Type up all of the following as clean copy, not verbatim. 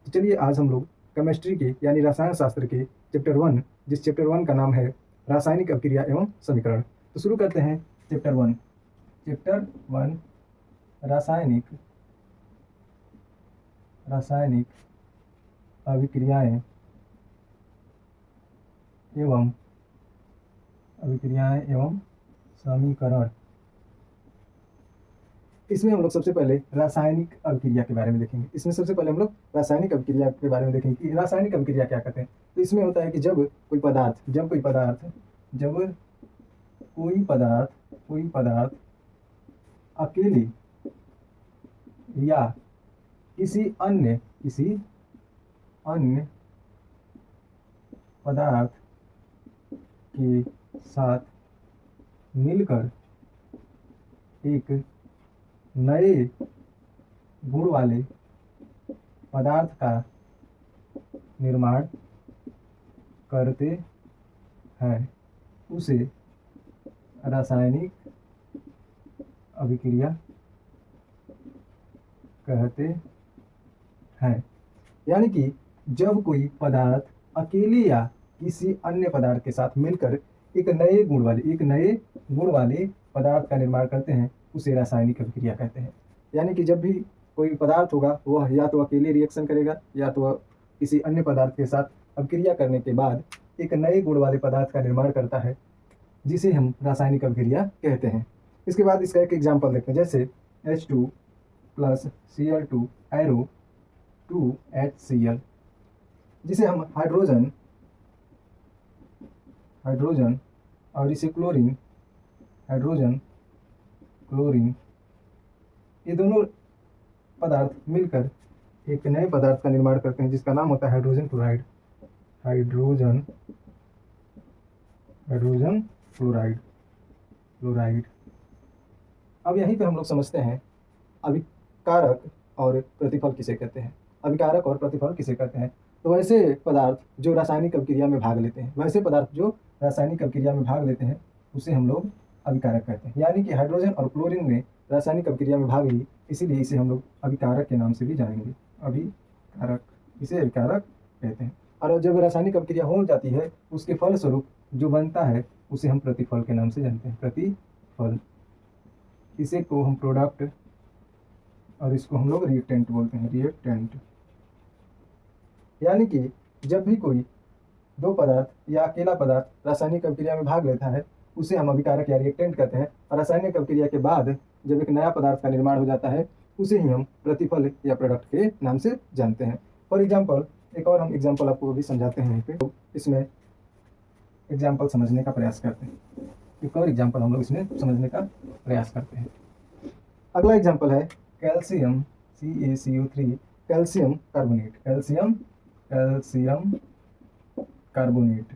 तो चलिए आज हम लोग केमिस्ट्री के यानी रसायन शास्त्र के चैप्टर 1, जिस चैप्टर 1 का नाम है रासायनिक अभिक्रिया एवं समीकरण, तो शुरू करते हैं चैप्टर 1। चैप्टर 1 रासायनिक अभिक्रियाएं एवं समीकरण। इसमें हम लोग सबसे पहले रासायनिक अभिक्रिया के बारे में देखेंगे। इसमें सबसे पहले हम लोग रासायनिक अभिक्रिया के बारे में देखेंगे कि रासायनिक अभिक्रिया क्या कहते हैं। तो इसमें होता है कि जब कोई पदार्थ अकेले या किसी अन्य पदार्थ के साथ मिलकर एक नए गुण वाले पदार्थ का निर्माण करते हैं, उसे रासायनिक अभिक्रिया कहते हैं। यानी कि जब कोई पदार्थ अकेले या किसी अन्य पदार्थ के साथ मिलकर एक नए गुण वाले पदार्थ का निर्माण करते हैं, उसे रासायनिक अभिक्रिया कहते हैं। यानी कि जब भी कोई पदार्थ होगा वह या तो अकेले रिएक्शन करेगा या तो किसी अन्य पदार्थ के साथ अभिक्रिया करने के बाद एक नए गुण वाले पदार्थ का निर्माण करता है, जिसे हम रासायनिक अभिक्रिया कहते हैं। इसके बाद इसका एक एग्जाम्पल देखते हैं, जैसे H2 + Cl2 एरो 2HCl, जिसे हम हाइड्रोजन और इसे क्लोरीन ये दोनों पदार्थ मिलकर एक नए पदार्थ का निर्माण करते हैं, जिसका नाम होता है हाइड्रोजन क्लोराइड। अब यहीं पे हम लोग समझते हैं अभिकारक और प्रतिफल किसे कहते हैं। तो वैसे पदार्थ जो रासायनिक अभिक्रिया में भाग लेते हैं उसे हम लोग अभिकारक कहते हैं। यानी कि हाइड्रोजन और क्लोरीन ने रासायनिक अभिक्रिया में भाग ली, इसीलिए इसे हम लोग अभिकारक के नाम से भी जानेंगे। इसे अभिकारक कहते हैं। और जब रासायनिक अभिक्रिया हो जाती है, उसके फलस्वरूप जो बनता है उसे हम प्रतिफल के नाम से जानते हैं। प्रतिफल, इसे को हम प्रोडक्ट और इसको हम लोग रिएक्टेंट बोलते हैं। यानी कि जब भी कोई दो पदार्थ या अकेला पदार्थ रासायनिक अभिक्रिया में भाग लेता है, उसे हम अभिकारक या रिएक्टेंट कहते हैं। और रासायनिक अभिक्रिया के बाद जब एक नया पदार्थ का निर्माण हो जाता है, उसे ही हम प्रतिफल या प्रोडक्ट के नाम से जानते हैं। फॉर एग्जाम्पल, एक और हम एग्जाम्पल आपको भी समझाते हैं। यहाँ पे इसमें एग्जाम्पल समझने का प्रयास करते हैं। अगला एग्जाम्पल है कैल्शियम CaCO3 कैल्शियम कार्बोनेट।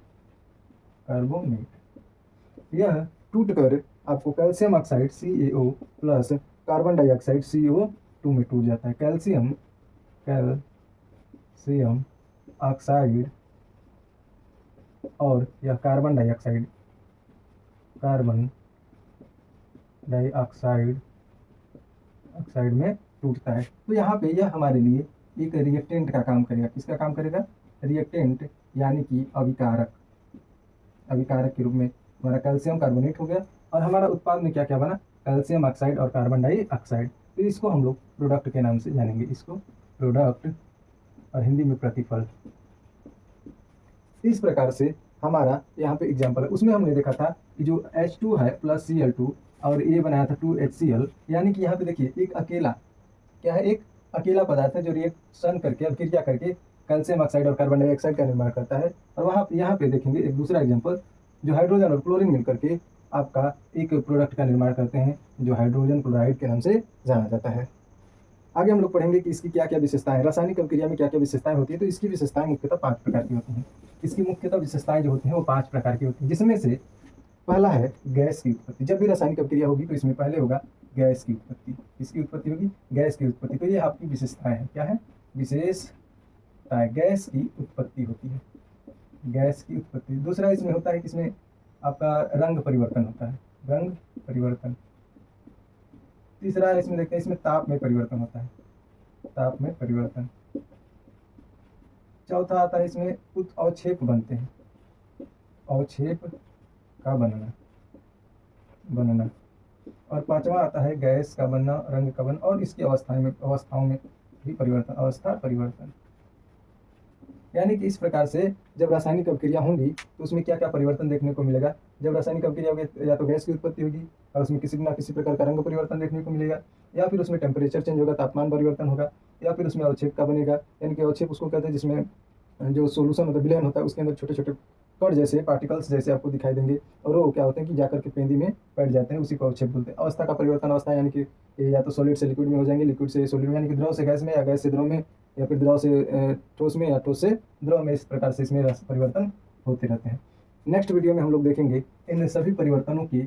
यह टूटकर आपको calcium oxide CaO plus carbon dioxide CO2 में टूट जाता है। कैल्शियम ऑक्साइड और यह कार्बन डाइऑक्साइड में टूटता है। तो यहाँ पे यह हमारे लिए एक रिएक्टेंट का काम करेगा। किसका काम करेगा? रिएक्टेंट, यानी कि अभिकारक के रूप में हमारा कैल्शियम कार्बोनेट हो गया। और हमारा उत्पाद में क्या क्या बना? कैल्शियम ऑक्साइड और कार्बन डाइऑक्साइड। तो इसको हम लोग प्रोडक्ट के नाम से जानेंगे। इसको प्रोडक्ट और हिंदी में प्रतिफल। इस प्रकार से हमारा यहाँ पे एग्जाम्पल है। उसमें हमने देखा था कि जो H2 है प्लस Cl2 और ये बनाया था 2HCl। यानी कि यहाँ पे देखिए एक अकेला पदार्थ है जो रिएक्शन करके अभिक्रिया करके कैल्शियम ऑक्साइड और कार्बन डाइऑक्साइड का निर्माण करता है। और यहाँ पे देखेंगे एक दूसरा एग्जाम्पल, जो हाइड्रोजन और क्लोरीन मिलकर के आपका एक प्रोडक्ट का निर्माण करते हैं, जो हाइड्रोजन क्लोराइड के नाम से जाना जाता है। आगे हम लोग पढ़ेंगे कि इसकी क्या क्या विशेषताएं, रासायनिक अभिक्रिया में क्या क्या विशेषताएं होती है। तो इसकी विशेषताएं मुख्यतः 5 प्रकार की होती हैं। इसकी मुख्यतः विशेषताएं जो होती हैं वो 5 प्रकार की होती हैं, जिसमें से पहला है गैस की उत्पत्ति। जब भी रासायनिक अभिक्रिया होगी तो इसमें पहले होगा गैस की उत्पत्ति। किसकी उत्पत्ति होगी? गैस की उत्पत्ति। तो ये आपकी विशेषताएं हैं। क्या है? विशेषताएं। गैस की उत्पत्ति होती है, गैस की उत्पत्ति। दूसरा इसमें होता है कि इसमें आपका रंग परिवर्तन होता है, रंग परिवर्तन। तीसरा इसमें देखते हैं, इसमें ताप में परिवर्तन होता है, ताप में परिवर्तन। चौथा आता है इसमें कुछ अवक्षेप बनते हैं, अवक्षेप का बनना। और पांचवा आता है गैस का बनना, रंग का बनना और इसकी अवस्थाओं में भी परिवर्तन, अवस्था परिवर्तन। यानी कि इस प्रकार से जब रासायनिक अभिक्रिया होंगी तो उसमें क्या क्या परिवर्तन देखने को मिलेगा। जब रासायनिक अभिक्रिया होगी या तो गैस की उत्पत्ति होगी और उसमें किसी ना किसी प्रकार का रंग परिवर्तन देखने को मिलेगा, या फिर उसमें टेम्परेचर चेंज होगा, तापमान परिवर्तन होगा, या फिर उसमें अवक्षेप का बनेगा। यानी कि अवक्षेप उसको कहते हैं जिसमें जो सोल्यूशन मतलब विलयन होता है उसके अंदर छोटे छोटे कण जैसे पार्टिकल्स जैसे आपको दिखाई देंगे, और वो क्या होते हैं कि जाकर के पेंदी में बैठ जाते हैं, उसी को अवक्षेप बोलते हैं। अवस्था का परिवर्तन, अवस्था यानी कि ये या तो सॉलिड से लिक्विड में हो जाएंगे, लिक्विड से सॉलिड में, यानी कि द्रव से गैस में या गैस से द्रव में, या फिर द्रव से ठोस में या ठोस से द्रव में। इस प्रकार से इसमें परिवर्तन होते रहते हैं। नेक्स्ट वीडियो में हम लोग देखेंगे इन सभी परिवर्तनों के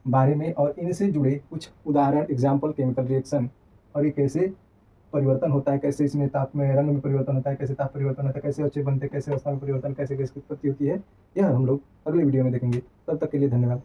बारे में और इनसे जुड़े कुछ उदाहरण, एग्जाम्पल, केमिकल रिएक्शन, और ये कैसे परिवर्तन होता है, कैसे इसमें ताप में रंग में परिवर्तन होता है, कैसे ताप परिवर्तन होता है, कैसे अवक्षेप बनते हैं, कैसे अवस्था में परिवर्तन, कैसे गैस की उत्पत्ति होती है, यह हम लोग अगले वीडियो में देखेंगे। तब तक के लिए धन्यवाद।